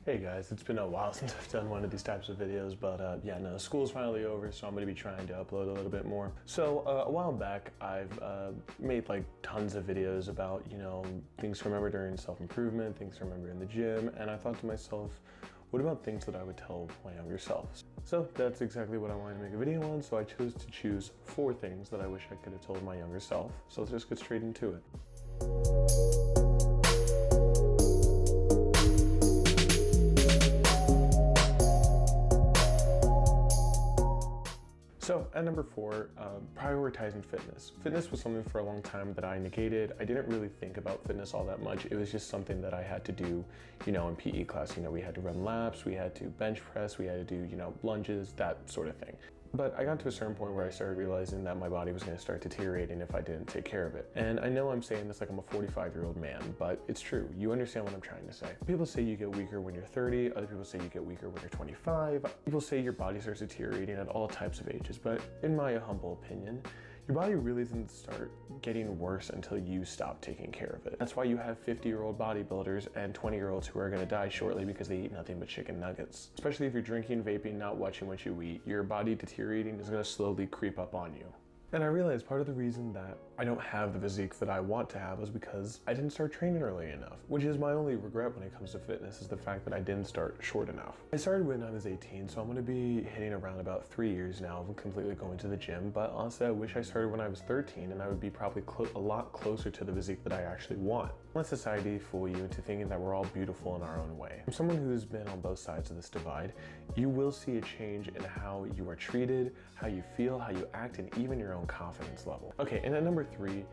Hey guys, it's been a while since I've done one of these types of videos, but yeah, no, school's finally over, so I'm gonna be trying to upload a little bit more. So a while back, I've made like tons of videos about, things to remember during self-improvement, things to remember in the gym, and I thought to myself, what about things that I would tell my younger self? So that's exactly what I wanted to make a video on, so I chose to choose 4 things that I wish I could have told my younger self. So let's just get straight into it. So at number 4, prioritizing fitness. Fitness was something for a long time that I negated. I didn't really think about fitness all that much. It was just something that I had to do, in PE class. We had to run laps, we had to bench press, we had to do, lunges, that sort of thing. But I got to a certain point where I started realizing that my body was going to start deteriorating if I didn't take care of it. And I know I'm saying this like I'm a 45-year-old man, but it's true. You understand what I'm trying to say. People say you get weaker when you're 30. Other people say you get weaker when you're 25. People say your body starts deteriorating at all types of ages. But in my humble opinion, your body really doesn't start getting worse until you stop taking care of it. That's why you have 50-year-old bodybuilders and 20-year-olds who are going to die shortly because they eat nothing but chicken nuggets. Especially if you're drinking, vaping, not watching what you eat, your body deteriorating is going to slowly creep up on you. And I realized part of the reason that I don't have the physique that I want to have is because I didn't start training early enough, which is my only regret when it comes to fitness, is the fact that I didn't start short enough. I started when I was 18, so I'm going to be hitting around about 3 years now of completely going to the gym, but honestly I wish I started when I was 13 and I would be probably a lot closer to the physique that I actually want. Let society fool you into thinking that we're all beautiful in our own way. From someone who's been on both sides of this divide, you will see a change in how you are treated, how you feel, how you act, and even your own confidence level. Okay, and at number 3,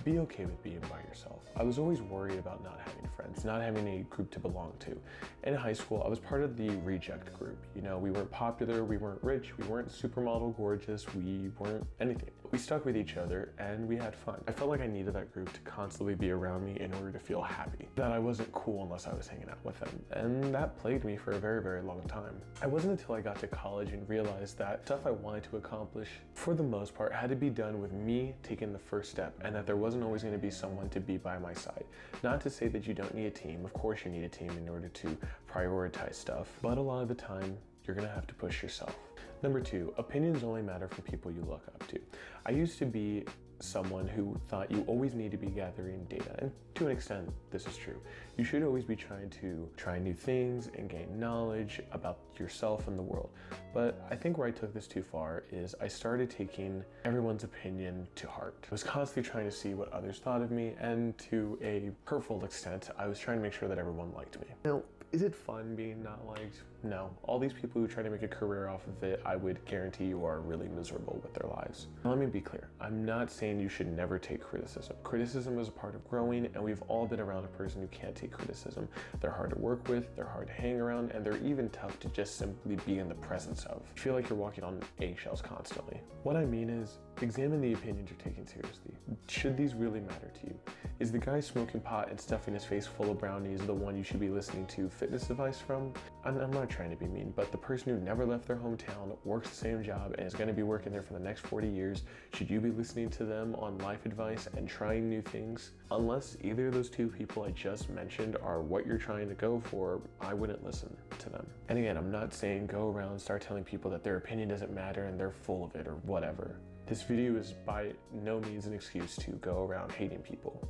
be okay with being by yourself. I was always worried about not having friends, not having a group to belong to. In high school, I was part of the reject group. We weren't popular, we weren't rich, we weren't supermodel gorgeous, we weren't anything. We stuck with each other and we had fun. I felt like I needed that group to constantly be around me in order to feel happy, that I wasn't cool unless I was hanging out with them. And that plagued me for a very, very long time. It wasn't until I got to college and realized that stuff I wanted to accomplish, for the most part, had to be done with me taking the first step, and that there wasn't always going to be someone to be by my side. Not to say that you don't need a team. Of course you need a team in order to prioritize stuff, but a lot of the time you're going to have to push yourself. Number 2, opinions only matter from people you look up to. I used to be someone who thought you always need to be gathering data, and to an extent this is true. You should always be trying to try new things and gain knowledge about yourself and the world. But I think where I took this too far is I started taking everyone's opinion to heart. I was constantly trying to see what others thought of me, and to a hurtful extent, I was trying to make sure that everyone liked me. Now, is it fun being not liked? No. All these people who try to make a career off of it, I would guarantee you are really miserable with their lives. Now, let me be clear. I'm not saying you should never take criticism. Criticism is a part of growing, and we've all been around a person who can't take criticism. They're hard to work with, they're hard to hang around, and they're even tough to just simply be in the presence of. You feel like you're walking on eggshells constantly. What I mean is, examine the opinions you're taking seriously. Should these really matter to you? Is the guy smoking pot and stuffing his face full of brownies the one you should be listening to fitness advice from? I'm not trying to be mean, but the person who never left their hometown, works the same job, and is going to be working there for the next 40 years, should you be listening to them on life advice and trying new things? Unless either of those 2 people I just mentioned are what you're trying to go for, I wouldn't listen to them. And again, I'm not saying go around and start telling people that their opinion doesn't matter and they're full of it or whatever. This video is by no means an excuse to go around hating people.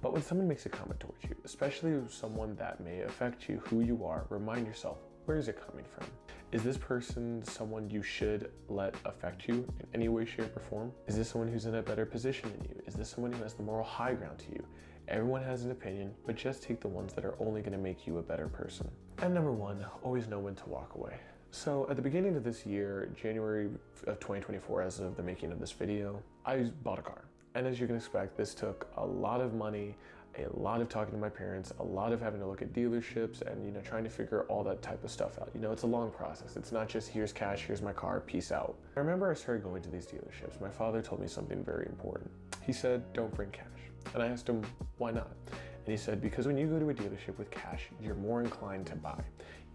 But when someone makes a comment towards you, especially someone that may affect you, who you are, remind yourself, where is it coming from? Is this person someone you should let affect you in any way, shape, or form? Is this someone who's in a better position than you? Is this someone who has the moral high ground to you? Everyone has an opinion, but just take the ones that are only going to make you a better person. And number 1, always know when to walk away. So at the beginning of this year, January of 2024, as of the making of this video, I bought a car. And as you can expect, this took a lot of money, a lot of talking to my parents, a lot of having to look at dealerships and, trying to figure all that type of stuff out. It's a long process. It's not just here's cash, here's my car, peace out. I remember I started going to these dealerships. My father told me something very important. He said, don't bring cash. And I asked him, why not? And he said, because when you go to a dealership with cash, you're more inclined to buy.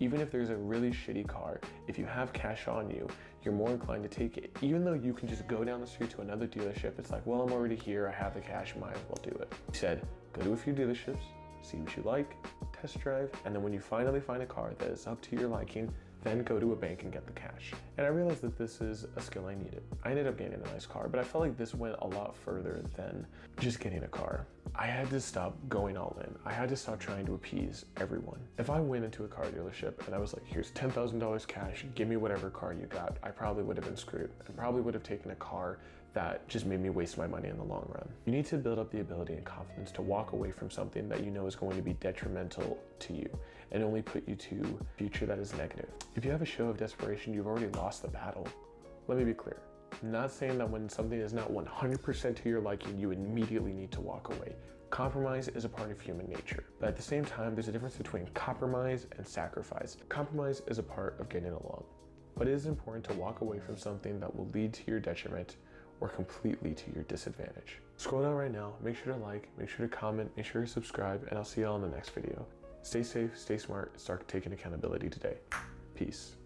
Even if there's a really shitty car, if you have cash on you, you're more inclined to take it. Even though you can just go down the street to another dealership, it's like, well, I'm already here, I have the cash, might as well do it. He said, go to a few dealerships, see what you like, test drive, and then when you finally find a car that is up to your liking, then go to a bank and get the cash. And I realized that this is a skill I needed. I ended up getting a nice car, but I felt like this went a lot further than just getting a car. I had to stop going all in. I had to stop trying to appease everyone. If I went into a car dealership and I was like, here's $10,000 cash, give me whatever car you got, I probably would have been screwed. I probably would have taken a car that just made me waste my money in the long run. You need to build up the ability and confidence to walk away from something that you know is going to be detrimental to you and only put you to a future that is negative. If you have a show of desperation, you've already lost the battle. Let me be clear. I'm not saying that when something is not 100% to your liking, you immediately need to walk away. Compromise is a part of human nature, but at the same time, there's a difference between compromise and sacrifice. Compromise is a part of getting along, but it is important to walk away from something that will lead to your detriment or completely to your disadvantage. Scroll down right now, make sure to like, make sure to comment, make sure to subscribe, and I'll see y'all in the next video. Stay safe, stay smart, and start taking accountability today. Peace.